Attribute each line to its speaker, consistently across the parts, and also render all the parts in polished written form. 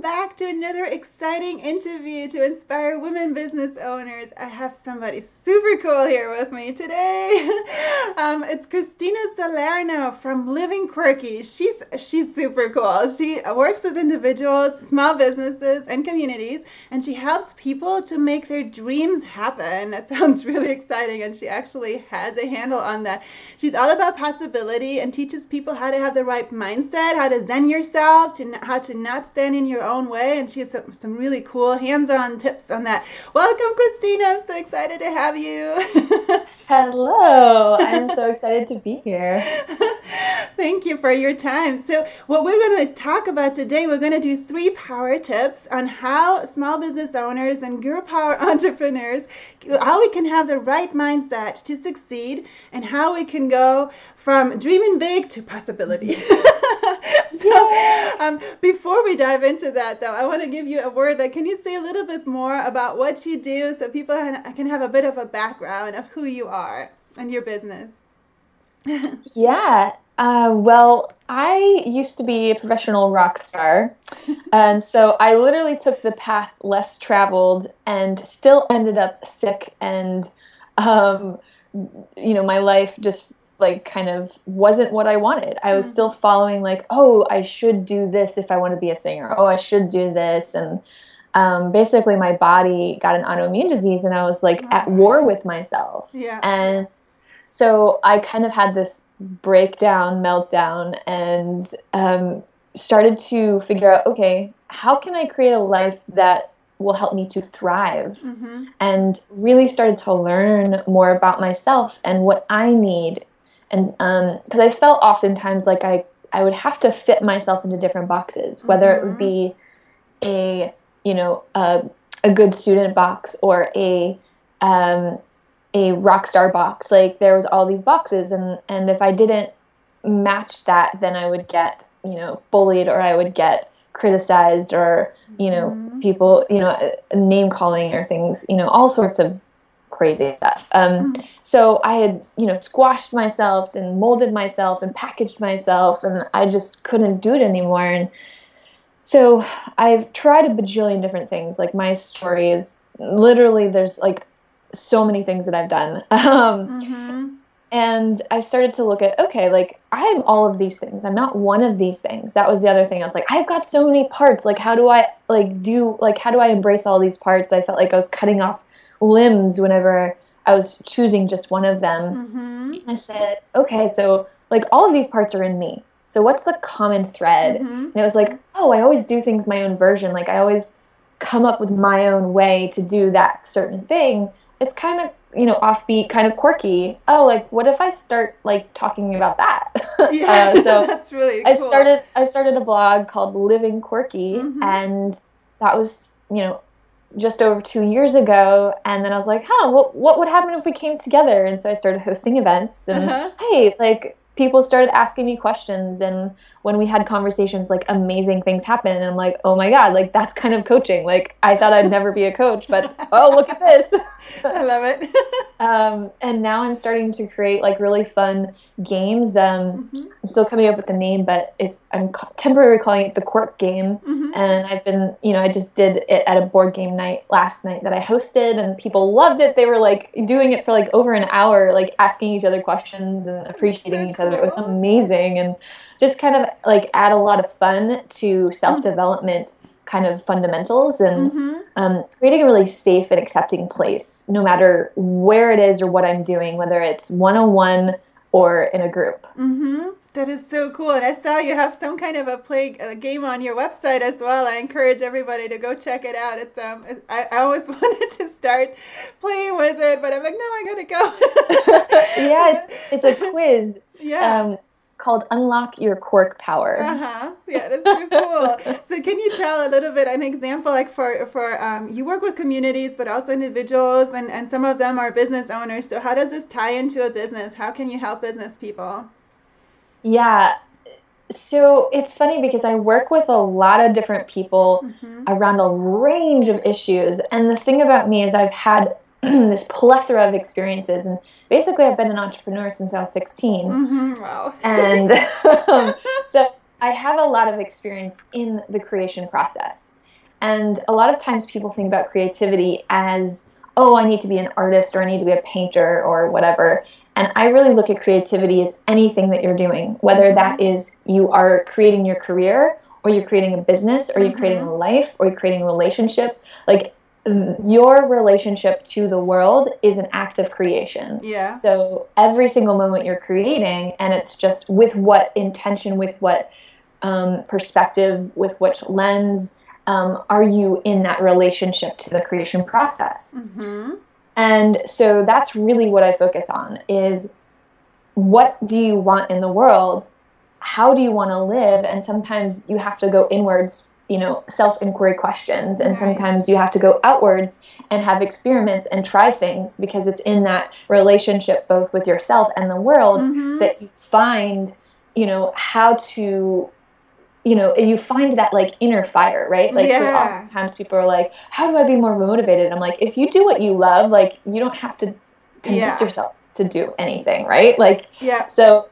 Speaker 1: back to another exciting interview to inspire women business owners. I have somebody super cool here with me today. It's Christina Salerno from Living Quirky. She's super cool. She works with individuals, small businesses, and communities, and she helps people to make their dreams happen. That sounds really exciting, and she actually has a handle on that. She's all about possibility and teaches people how to have the right mindset, how to zen yourself, how to not stand in your own way, and she has some really cool hands-on tips on that. Welcome, Christina. I'm so excited to have you.
Speaker 2: Hello. I'm so excited to be here.
Speaker 1: Thank you for your time. So what we're going to talk about today, we're going to do 3 power tips on how small business owners and girl power entrepreneurs, how we can have the right mindset to succeed, and how we can go from dreaming big to possibility. Before we dive into that, though, I want to give you a word. Can you say a little bit more about what you do so people can have a bit of a background of who you are and your business?
Speaker 2: Yeah. Well, I used to be a professional rock star, and so I literally took the path less traveled and still ended up sick, and my life just kind of wasn't what I wanted. I was still following oh, I should do this if I want to be a singer. Oh, I should do this. And basically my body got an autoimmune disease, and I was at war with myself.
Speaker 1: Yeah.
Speaker 2: And so I kind of had this meltdown, and started to figure out, okay, how can I create a life that will help me to thrive? And really started to learn more about myself and what I need. And because I felt oftentimes like I would have to fit myself into different boxes, whether it would be a good student box or a rock star box. There was all these boxes, and if I didn't match that, then I would get bullied, or I would get criticized, or people name calling or things, all sorts of crazy stuff. So I had squashed myself and molded myself and packaged myself, and I just couldn't do it anymore. And so I've tried a bajillion different things. My story is literally, there's so many things that I've done. And I started to look at, okay, I'm all of these things. I'm not one of these things. That was the other thing. I was I've got so many parts. How do I how do I embrace all these parts? I felt like I was cutting off limbs whenever I was choosing just one of them. I said, okay, so all of these parts are in me. So what's the common thread? And it was oh, I always do things my own version. I always come up with my own way to do that certain thing. It's kind of, offbeat, kind of quirky. Oh, what if I start talking about that?
Speaker 1: Yeah,
Speaker 2: so
Speaker 1: that's really cool.
Speaker 2: I started a blog called Living Quirky, and that was, just over 2 years ago. And then I was what would happen if we came together? And so I started hosting events, and hey, people started asking me questions, and when we had conversations, amazing things happened. And I'm oh my God, that's kind of coaching. I thought I'd never be a coach, but oh, look at this.
Speaker 1: I love it.
Speaker 2: And now I'm starting to create really fun games. I'm still coming up with the name, but I'm temporarily calling it the Quirk Game. And I've been, I just did it at a board game night last night that I hosted, and people loved it. They were doing it for over an hour, asking each other questions and appreciating each other. It was amazing, and just kind of add a lot of fun to self-development kind of fundamentals, and creating a really safe and accepting place, no matter where it is or what I'm doing, whether it's one-on-one or in a group.
Speaker 1: That is so cool. And I saw you have some kind of a game on your website as well. I encourage everybody to go check it out. It's I always wanted to start playing with it, but I'm no, I gotta go.
Speaker 2: Yeah, it's a quiz.
Speaker 1: Yeah.
Speaker 2: Called Unlock Your Quirk Power.
Speaker 1: Yeah, that's so cool. So can you tell a little bit, an example, for you work with communities, but also individuals, and some of them are business owners. So how does this tie into a business? How can you help business people?
Speaker 2: Yeah. So it's funny because I work with a lot of different people around a range of issues. And the thing about me is I've had this plethora of experiences, and basically I've been an entrepreneur since I was 16.
Speaker 1: Wow.
Speaker 2: And so I have a lot of experience in the creation process. And a lot of times people think about creativity as, oh, I need to be an artist or I need to be a painter or whatever. And I really look at creativity as anything that you're doing, whether that is you are creating your career or you're creating a business or you're creating a life or you're creating a relationship. Like your relationship to the world is an act of creation.
Speaker 1: Yeah.
Speaker 2: So every single moment you're creating, and it's just with what intention, with what perspective, with which lens are you in that relationship to the creation process. And so that's really what I focus on is what do you want in the world? How do you want to live? And sometimes you have to go inwards, you know, self-inquiry questions. And sometimes you have to go outwards and have experiments and try things, because it's in that relationship both with yourself and the world that you find, you know, how to, you know, you find that like inner fire, right? Like, so oftentimes people are like, how do I be more motivated? I'm like, if you do what you love, like you don't have to convince yourself to do anything, right? Like, so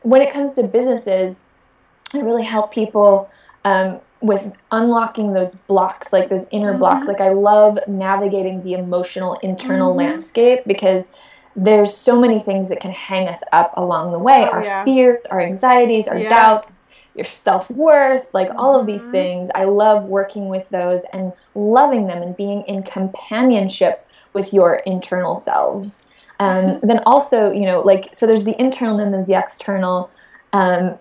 Speaker 2: when it comes to businesses, I really help people with unlocking those blocks, like those inner blocks. Like I love navigating the emotional internal landscape, because there's so many things that can hang us up along the way. Our fears, our anxieties, our doubts, your self-worth, like all of these things. I love working with those and loving them and being in companionship with your internal selves. Then also, you know, like, so there's the internal and there's the external,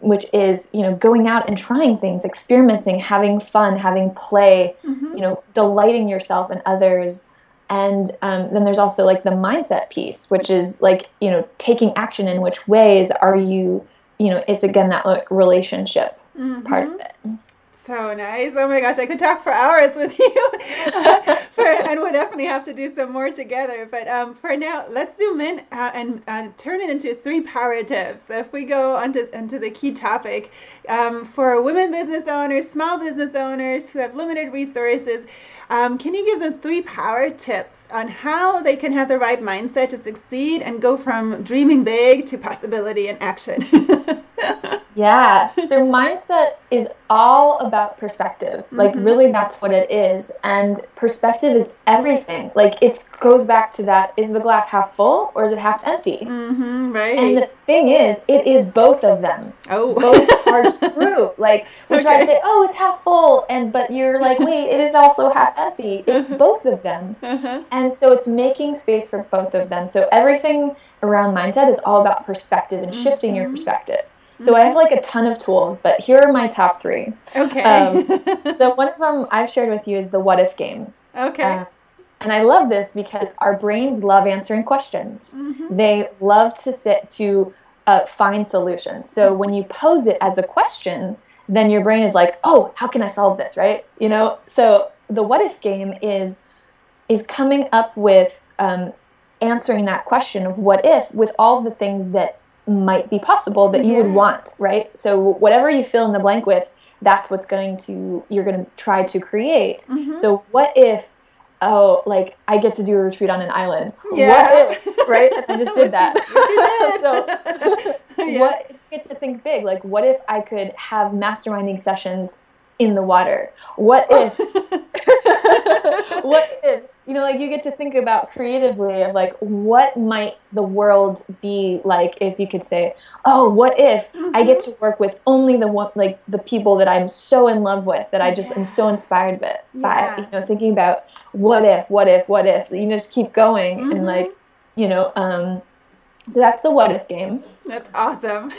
Speaker 2: which is, you know, going out and trying things, experimenting, having fun, having play, you know, delighting yourself and others. And then there's also like the mindset piece, which is like, you know, taking action. In which ways are you, you know, it's again that like relationship part of it.
Speaker 1: So nice. Oh my gosh, I could talk for hours with you. And we'll definitely have to do some more together. But for now, let's zoom in and turn it into 3 power tips. So if we go onto the key topic, for women business owners, small business owners who have limited resources, can you give them 3 power tips on how they can have the right mindset to succeed and go from dreaming big to possibility and action?
Speaker 2: Yeah. So mindset is all about perspective. Like really that's what it is. And perspective is everything. Like it goes back to that, is the glass half full or is it half empty?
Speaker 1: Right.
Speaker 2: And the thing is, it is both of them.
Speaker 1: Oh.
Speaker 2: Both are true. Like we try to say, oh, it's half full. But you're like, wait, it is also half empty. It's both of them. And so it's making space for both of them. So everything around mindset is all about perspective and shifting your perspective. So I have like a ton of tools, but here are my top 3.
Speaker 1: Okay.
Speaker 2: So one of them I've shared with you is the what if game.
Speaker 1: Okay.
Speaker 2: And I love this because our brains love answering questions. They love to find solutions. So when you pose it as a question, then your brain is like, oh, how can I solve this, right? You know, so the what if game is coming up with answering that question of what if with all the things that might be possible that you would want, right? So whatever you fill in the blank with, that's what's you're going to try to create. So what if, oh, like I get to do a retreat on an island. What if, right? And I just did that. So what if you get to think big? Like what if I could have masterminding sessions in the water? What if, what if, you know, like you get to think about creatively of like, what might the world be like if you could say, oh, what if I get to work with only the people that I'm so in love with, that I just am so inspired by, you know, thinking about what if, you just keep going and like, you know, so that's the what if game.
Speaker 1: That's awesome.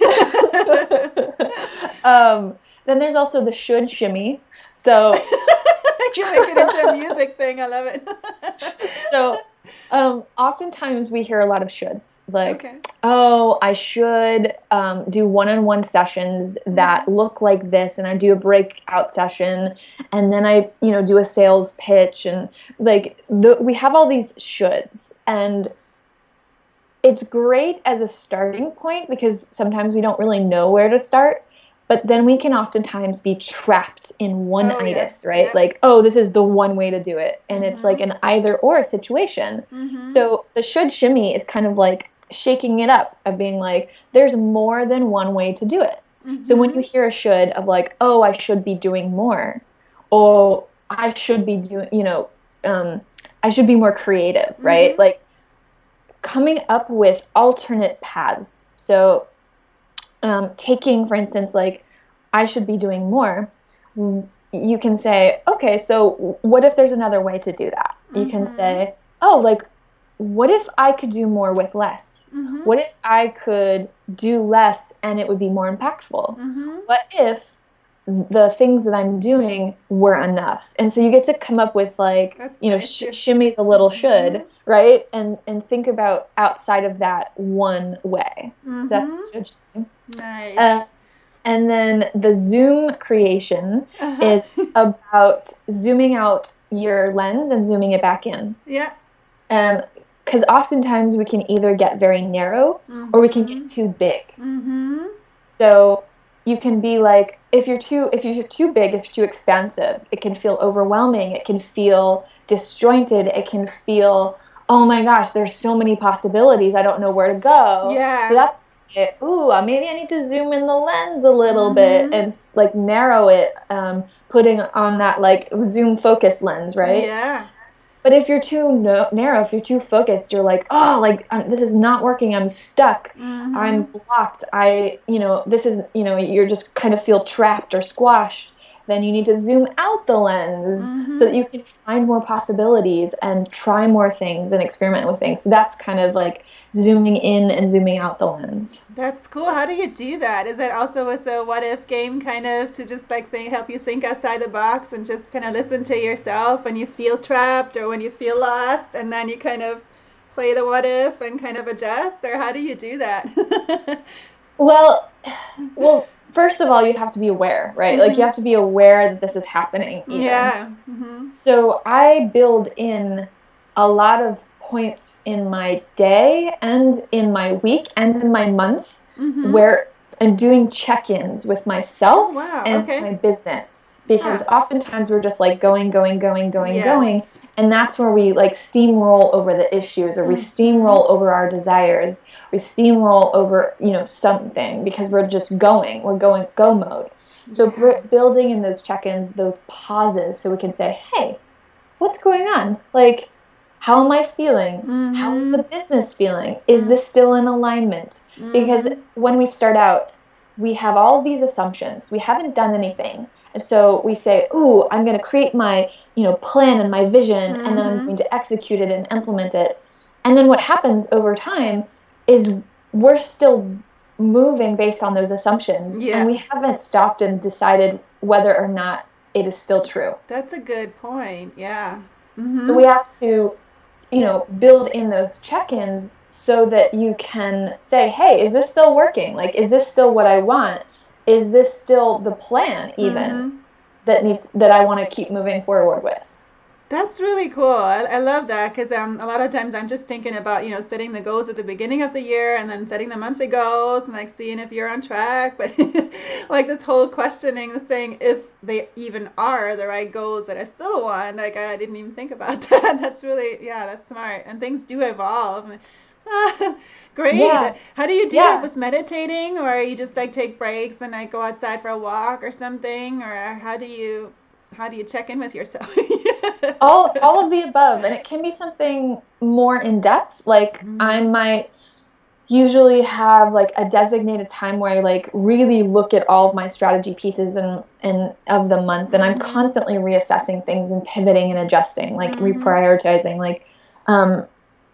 Speaker 2: Then there's also the should shimmy. So
Speaker 1: make it into a music thing. I love it.
Speaker 2: So oftentimes we hear a lot of shoulds, like, oh, I should do one-on-one sessions that look like this, and I do a breakout session, and then I, you know, do a sales pitch, and like we have all these shoulds, and it's great as a starting point because sometimes we don't really know where to start. But then we can oftentimes be trapped in one-itis, right? Like, oh, this is the one way to do it. And it's like an either-or situation. So the should shimmy is kind of like shaking it up, of being like, there's more than one way to do it. So when you hear a should of like, oh, I should be doing more, or I should be doing, I should be more creative, right? Like coming up with alternate paths. So taking, for instance, like I should be doing more, you can say, okay, so what if there's another way to do that? You can say, oh, like, what if I could do more with less? What if I could do less and it would be more impactful? What if the things that I'm doing were enough? And so you get to come up with like, shimmy the little should, right? And think about outside of that one way. So that's the should.
Speaker 1: Nice.
Speaker 2: And then the zoom creation is about zooming out your lens and zooming it back in.
Speaker 1: Yeah.
Speaker 2: Because oftentimes we can either get very narrow or we can get too big. So you can be like, if you're too big, if you're too expansive, it can feel overwhelming. It can feel disjointed. It can feel, oh my gosh, there's so many possibilities. I don't know where to go.
Speaker 1: Yeah.
Speaker 2: So that's it. Ooh, maybe I need to zoom in the lens a little bit and like narrow it, putting on that like zoom focus lens, right?
Speaker 1: Yeah.
Speaker 2: But if you're too narrow, if you're too focused, you're like, oh, like this is not working. I'm stuck. I'm blocked. This is, you're just kind of feel trapped or squashed. Then you need to zoom out the lens so that you can find more possibilities and try more things and experiment with things. So that's kind of like zooming in and zooming out the lens.
Speaker 1: That's cool. How do you do that? Is it also with the what if game kind of to just like help you think outside the box and just kind of listen to yourself when you feel trapped or when you feel lost, and then you kind of play the what if and kind of adjust? Or how do you do that?
Speaker 2: Well, first of all, you have to be aware, right? Like you have to be aware that this is happening. Even.
Speaker 1: Yeah.
Speaker 2: So I build in a lot of points in my day and in my week and in my month where I'm doing check-ins with myself and my business, because oftentimes we're just like going, and that's where we like steamroll over the issues, or we steamroll over our desires, we steamroll over something because we're just going go mode. So building in those check-ins, those pauses, so we can say, hey, what's going on? Like, how am I feeling? How's the business feeling? Is this still in alignment? Because when we start out, we have all these assumptions. We haven't done anything. And so we say, ooh, I'm going to create my plan and my vision, and then I'm going to execute it and implement it. And then what happens over time is we're still moving based on those assumptions. And we haven't stopped and decided whether or not it is still true.
Speaker 1: That's a good point. Yeah.
Speaker 2: So we have to build in those check-ins so that you can say, hey, is this still working? Like, is this still what I want? Is this still the plan even that I want to keep moving forward with?
Speaker 1: That's really cool. I love that, because a lot of times I'm just thinking about, setting the goals at the beginning of the year and then setting the monthly goals and like seeing if you're on track. But like this whole questioning thing, if they even are the right goals that I still want, like I didn't even think about that. That's really, that's smart. And things do evolve. Great. Yeah. How do you do it? Was meditating, or you just like take breaks and like go outside for a walk or something? Or how do you check in with yourself?
Speaker 2: all of the above. And it can be something more in depth. Like I might usually have like a designated time where I like really look at all of my strategy pieces and of the month, and I'm constantly reassessing things and pivoting and adjusting, like reprioritizing, like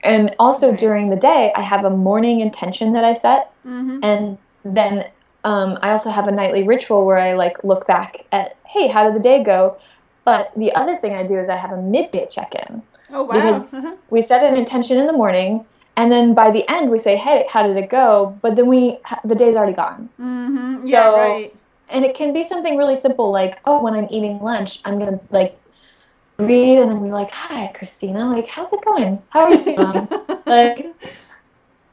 Speaker 2: and also during the day I have a morning intention that I set, and then I also have a nightly ritual where I like look back at, hey, how did the day go? But the other thing I do is I have a midday check-in.
Speaker 1: Oh, wow.
Speaker 2: Because we set an intention in the morning, and then by the end we say, hey, how did it go? But then the day's already gone.
Speaker 1: Yeah, right.
Speaker 2: And it can be something really simple, like, oh, when I'm eating lunch, I'm going to like breathe and I'm going to be like, hi, Christina, like, how's it going? How are you feeling? Like,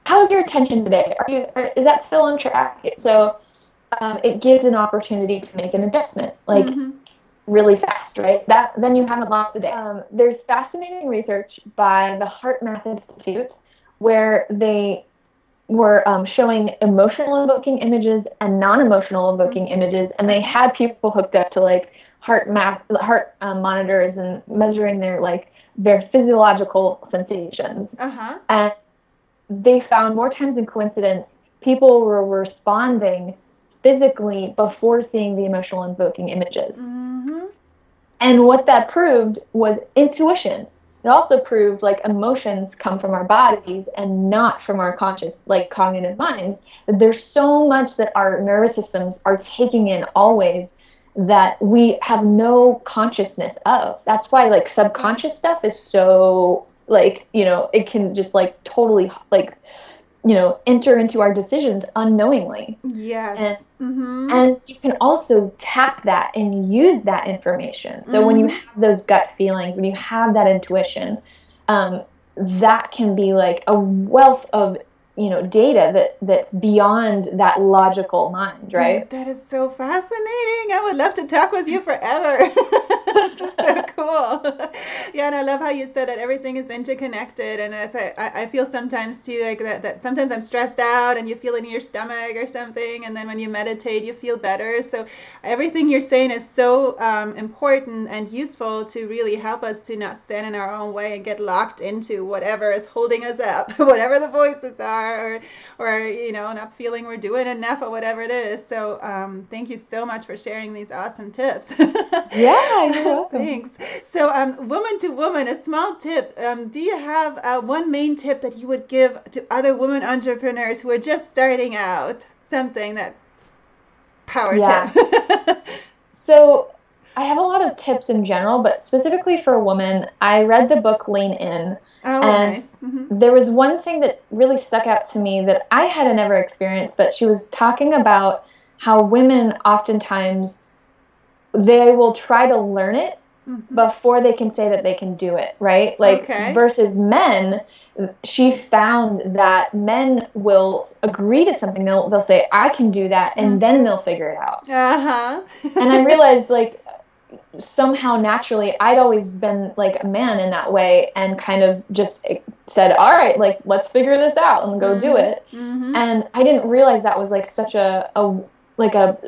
Speaker 2: how's your attention today? Is that still on track? So it gives an opportunity to make an adjustment, like really fast, right? Then you haven't lost the day. There's fascinating research by the HeartMath Institute where they were showing emotional evoking images and non-emotional evoking images, and they had people hooked up to like heart monitors and measuring their physiological sensations. And they found more times than coincidence people were responding physically before seeing the emotional invoking images. And what that proved was intuition. It also proved like emotions come from our bodies and not from our conscious, like cognitive minds. That there's so much that our nervous systems are taking in always that we have no consciousness of. That's why like subconscious stuff is so like, you know, it can just like totally like, you know, enter into our decisions unknowingly.
Speaker 1: Yes.
Speaker 2: And you can also tap that and use that information. So when you have those gut feelings, when you have that intuition, that can be like a wealth of, you know, data that's beyond that logical mind, right?
Speaker 1: That is so fascinating. I would love to talk with you forever. This is so cool. Yeah, and I love how you said that everything is interconnected. And I feel sometimes too like that sometimes I'm stressed out and you feel it in your stomach or something, and then when you meditate you feel better. So everything you're saying is so important and useful to really help us to not stand in our own way and get locked into whatever is holding us up, whatever the voices are, or you know, not feeling we're doing enough or whatever it is. So thank you so much for sharing these awesome tips.
Speaker 2: Yeah, you're welcome.
Speaker 1: Thanks. So woman to woman, a small tip. Do you have one main tip that you would give to other women entrepreneurs who are just starting out? Something that power tip.
Speaker 2: So I have a lot of tips in general, but specifically for a woman, I read the book Lean In. And
Speaker 1: nice.
Speaker 2: There was one thing that really stuck out to me that I had never experienced, but she was talking about how women oftentimes, they will try to learn it before they can say that they can do it, right? Like versus men, she found that men will agree to something. They'll say, I can do that, and then they'll figure it out. And I realized like somehow naturally I'd always been like a man in that way and kind of just said, all right, like let's figure this out and go do it. And I didn't realize that was like such a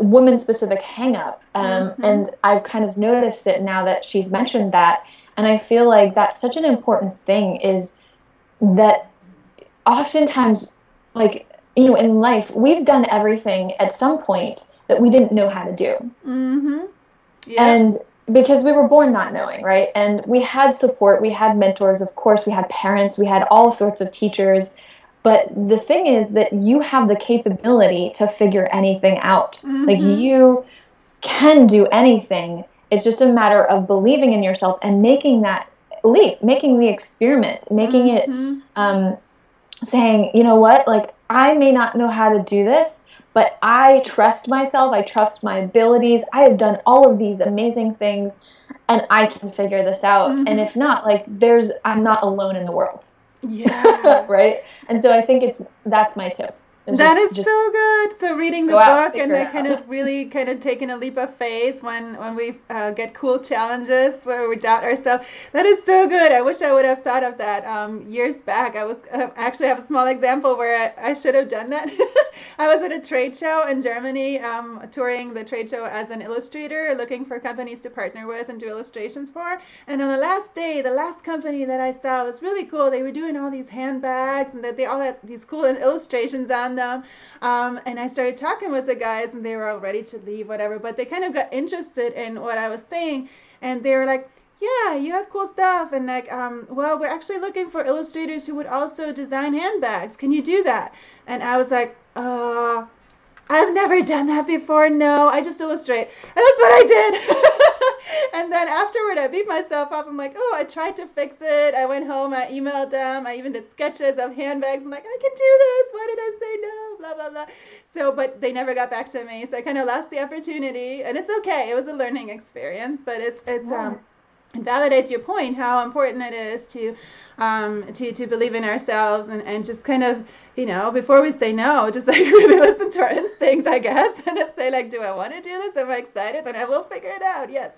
Speaker 2: woman specific hang up. And I've kind of noticed it now that she's mentioned that. And I feel like that's such an important thing, is that oftentimes, like, you know, in life, we've done everything at some point that we didn't know how to do. And because we were born not knowing, right? And we had support, we had mentors, of course, we had parents, we had all sorts of teachers. But the thing is that you have the capability to figure anything out. Like, you can do anything. It's just a matter of believing in yourself and making that leap, making the experiment, making it, saying, you know what, like, I may not know how to do this, but I trust myself, I trust my abilities, I have done all of these amazing things, and I can figure this out. And if not, like, I'm not alone in the world. Right? And so I think that's my tip.
Speaker 1: That is so good. So reading the book and then kind of really kind of taking a leap of faith when we get cool challenges where we doubt ourselves. That is so good. I wish I would have thought of that years back. I was actually have a small example where I should have done that. I was at a trade show in Germany, touring the trade show as an illustrator, looking for companies to partner with and do illustrations for. And on the last day, the last company that I saw was really cool. They were doing all these handbags, and that they all had these cool illustrations on them. And I started talking with the guys, and they were all ready to leave, whatever. But they kind of got interested in what I was saying, and they were like, yeah, you have cool stuff. And like, well, we're actually looking for illustrators who would also design handbags. Can you do that? And I was like, I've never done that before. No, I just illustrate. And that's what I did. And then afterward, I beat myself up. I'm like, oh, I tried to fix it. I went home. I emailed them. I even did sketches of handbags. I'm like, I can do this. Why did I say no? Blah, blah, blah. So, but they never got back to me. So I kind of lost the opportunity. And it's okay. It was a learning experience. But it validates your point, how important it is to believe in ourselves and just kind of before we say no, just like really listen to our instinct, I guess, and just say like, do I want to do this? Am I excited? Then I will figure it out. Yes.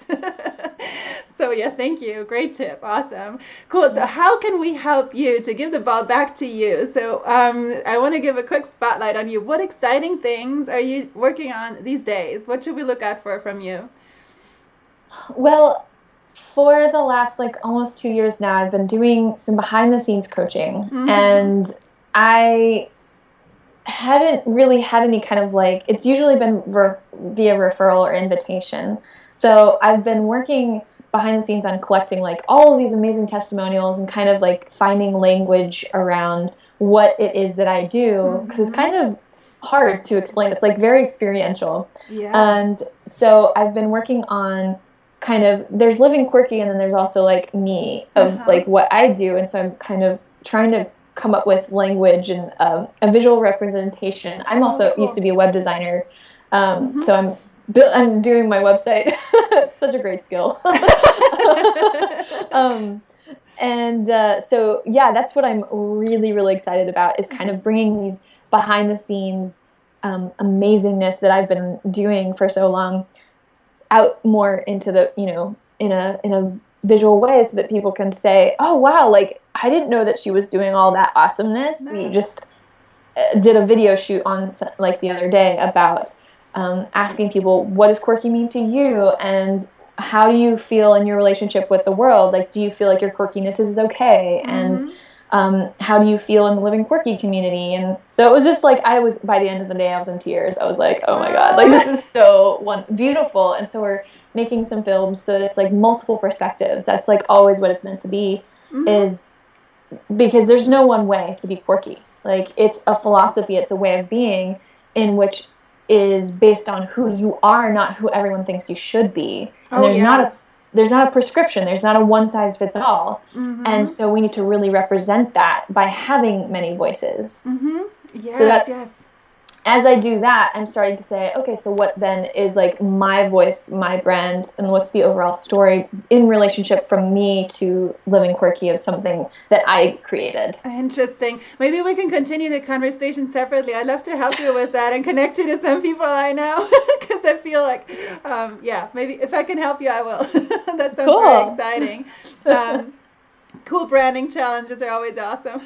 Speaker 1: So yeah, thank you. Great tip. Awesome. Cool. So how can we help you to give the ball back to you? So I want to give a quick spotlight on you. What exciting things are you working on these days? What should we look out for from you?
Speaker 2: Well, for the last like almost 2 years now, I've been doing some behind the scenes coaching, and I hadn't really had any kind of like, it's usually been via referral or invitation. So I've been working behind the scenes on collecting like all of these amazing testimonials and kind of like finding language around what it is that I do, because it's kind of hard to explain. It's like very experiential.
Speaker 1: Yeah.
Speaker 2: And so I've been working on kind of, there's living quirky, and then there's also like me of like what I do. And so I'm kind of trying to come up with language and a visual representation. I'm also used to be a web designer. So I'm doing my website. Such a great skill. So yeah, that's what I'm really, really excited about, is kind of bringing these behind the scenes amazingness that I've been doing for so long out more into the, in a visual way, so that people can say, oh wow, like I didn't know that she was doing all that awesomeness. We just did a video shoot on like the other day about asking people, what does quirky mean to you, and how do you feel in your relationship with the world? Like, do you feel like your quirkiness is okay? And how do you feel in the living quirky community? And so it was just like, by the end of the day, I was in tears. I was like, oh my God, like this is so beautiful. And so we're making some films so that it's like multiple perspectives. That's like always what it's meant to be, is because there's no one way to be quirky. Like, it's a philosophy, it's a way of being in which is based on who you are, not who everyone thinks you should be. And there's not a prescription. There's not a one size fits all. And so we need to really represent that by having many voices.
Speaker 1: Yes,
Speaker 2: so that's, as I do that, I'm starting to say, okay, so what then is like my voice, my brand, and what's the overall story in relationship from me to living quirky of something that I created.
Speaker 1: Interesting. Maybe we can continue the conversation separately. I'd love to help you with that and connect you to some people I know, because I feel like, maybe if I can help you, I will. That sounds very exciting. Cool branding challenges are always awesome.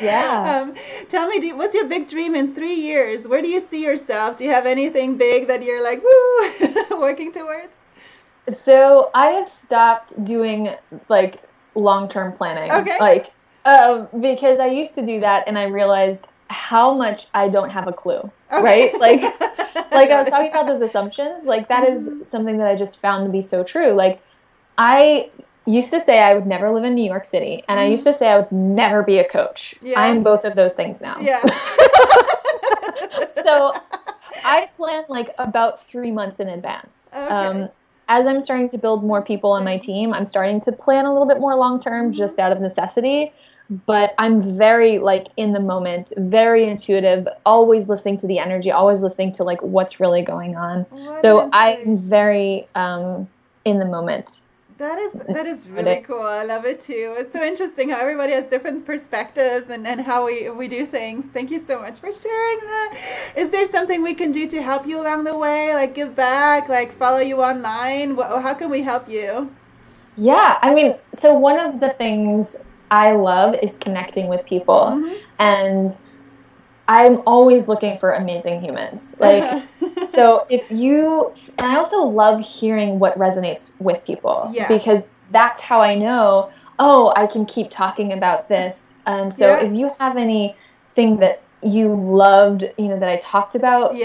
Speaker 2: Yeah.
Speaker 1: Tell me, what's your big dream in 3 years? Where do you see yourself? Do you have anything big that you're like, woo, working towards?
Speaker 2: So I have stopped doing like long-term planning.
Speaker 1: Okay.
Speaker 2: Like, because I used to do that, and I realized how much I don't have a clue. Right? Like I was talking about those assumptions. Like, that is something that I just found to be so true. Like, I used to say I would never live in New York City, and I used to say I would never be a coach. Yeah. I am both of those things now.
Speaker 1: Yeah.
Speaker 2: So I plan like about 3 months in advance. Okay. As I'm starting to build more people on my team, I'm starting to plan a little bit more long-term, just out of necessity. But I'm very like in the moment, very intuitive, always listening to the energy, always listening to like what's really going on. So I'm very in the moment.
Speaker 1: That is really cool. I love it too. It's so interesting how everybody has different perspectives and how we do things. Thank you so much for sharing that. Is there something we can do to help you along the way? Like give back, like follow you online? How can we help you?
Speaker 2: Yeah, I mean, so one of the things I love is connecting with people. And I'm always looking for amazing humans. Like, so and I also love hearing what resonates with people, because that's how I know, oh, I can keep talking about this. And so if you have anything that you loved, that I talked about,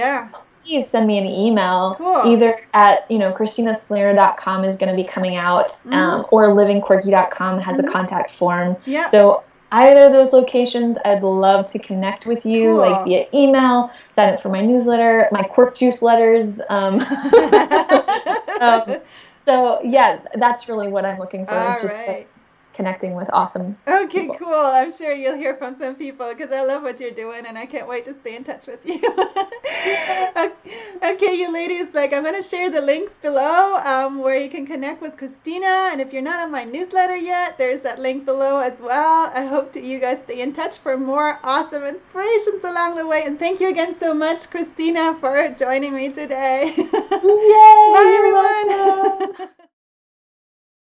Speaker 2: please send me an email. Either at, ChristinaSalerno.com is going to be coming out, or livingquirky.com has a contact form. So either of those locations, I'd love to connect with you, like via email, sign up for my newsletter, my Quirk Juice letters. So yeah, that's really what I'm looking for. Is just like connecting with awesome
Speaker 1: Okay,
Speaker 2: people.
Speaker 1: cool. I'm sure you'll hear from some people because I love what you're doing and I can't wait to stay in touch with you. Okay, you ladies, like I'm going to share the links below where you can connect with Christina. And if you're not on my newsletter yet, there's that link below as well. I hope that you guys stay in touch for more awesome inspirations along the way. And thank you again so much, Christina, for joining me today.
Speaker 2: Yay!
Speaker 1: Bye, everyone.